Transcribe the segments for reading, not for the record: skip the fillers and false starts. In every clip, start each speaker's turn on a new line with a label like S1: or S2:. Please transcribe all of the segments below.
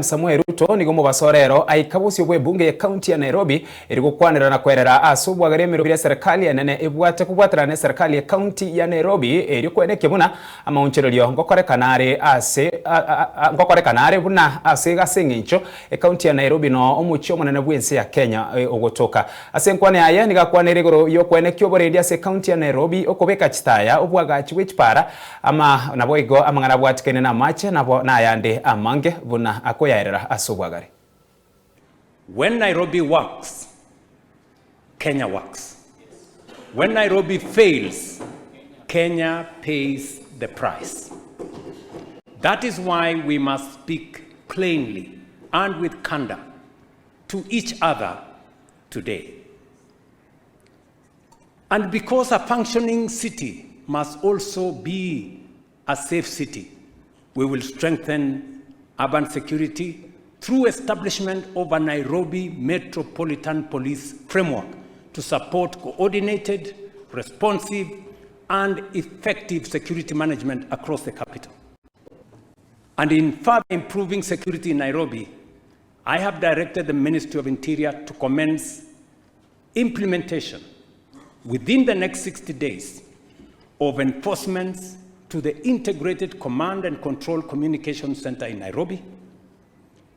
S1: Samuel Ruto nigo mubasorero aika Bosio Bw'Ebunge ya county ya Nairobi irigukwanira na kwerera asubwa garemero bya serikali enene ibwate kubwatira ne serikali ya county ya Nairobi eri KOENEKIGWA amaunchiriro ngokorekanare buna ase gasengincho county ya Nairobi no omucho munene bwense ya Kenya ogotoka asenkwane aya nigakwanira igoro yo KOENEKIGWA boredia se county ya Nairobi okobeka chitaya obwagachi wechpara ama naboigo amangana bwatikene na mache nabo nayande amange buna
S2: When Nairobi works, Kenya works. When Nairobi fails, Kenya pays the price. That is why we must speak plainly and with candor to each other today. And because a functioning city must also be a safe city, we will strengthen urban security through establishment of a Nairobi Metropolitan Police framework to support coordinated, responsive, and effective security management across the capital. And in further improving security in Nairobi, I have directed the Ministry of Interior to commence implementation within the next 60 days of enforcements to the Integrated Command and Control Communication Center in Nairobi.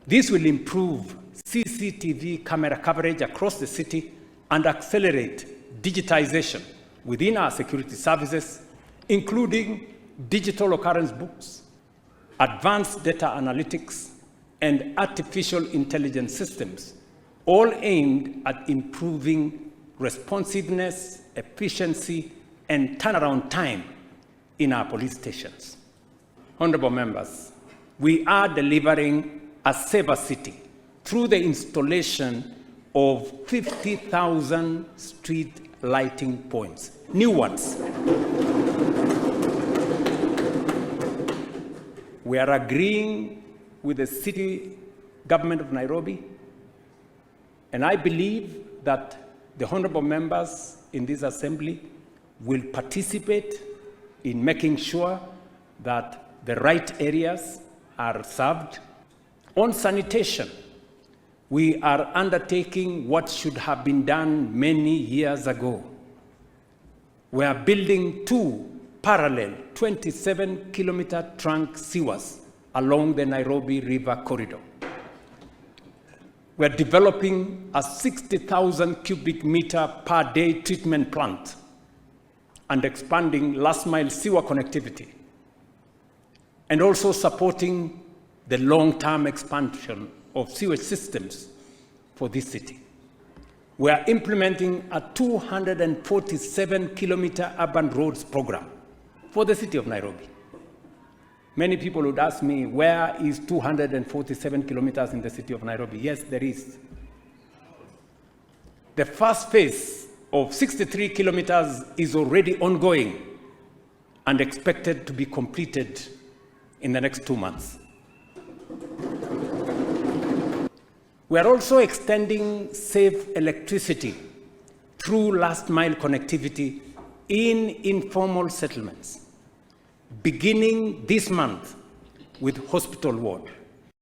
S2: This will improve CCTV camera coverage across the city and accelerate digitization within our security services, including digital occurrence books, advanced data analytics, and artificial intelligence systems, all aimed at improving responsiveness, efficiency, and turnaround time in our police stations. Honorable members, we are delivering a safer city through the installation of 50,000 street lighting points, new ones. We are agreeing with the city government of Nairobi, and I believe that the honorable members in this assembly will participate in making sure that the right areas are served. On sanitation, we are undertaking what should have been done many years ago. We are building 2 parallel 27-kilometer trunk sewers along the Nairobi River corridor. We are developing a 60,000 cubic meter per day treatment plant and expanding last-mile sewer connectivity, and also supporting the long-term expansion of sewage systems for this city. We are implementing a 247-kilometer urban roads program for the city of Nairobi. Many people would ask me, where is 247 kilometers in the city of Nairobi? Yes, there is. The first phase of 63 kilometers is already ongoing and expected to be completed in the next 2 months. We are also extending safe electricity through last-mile connectivity in informal settlements, beginning this month with hospital ward.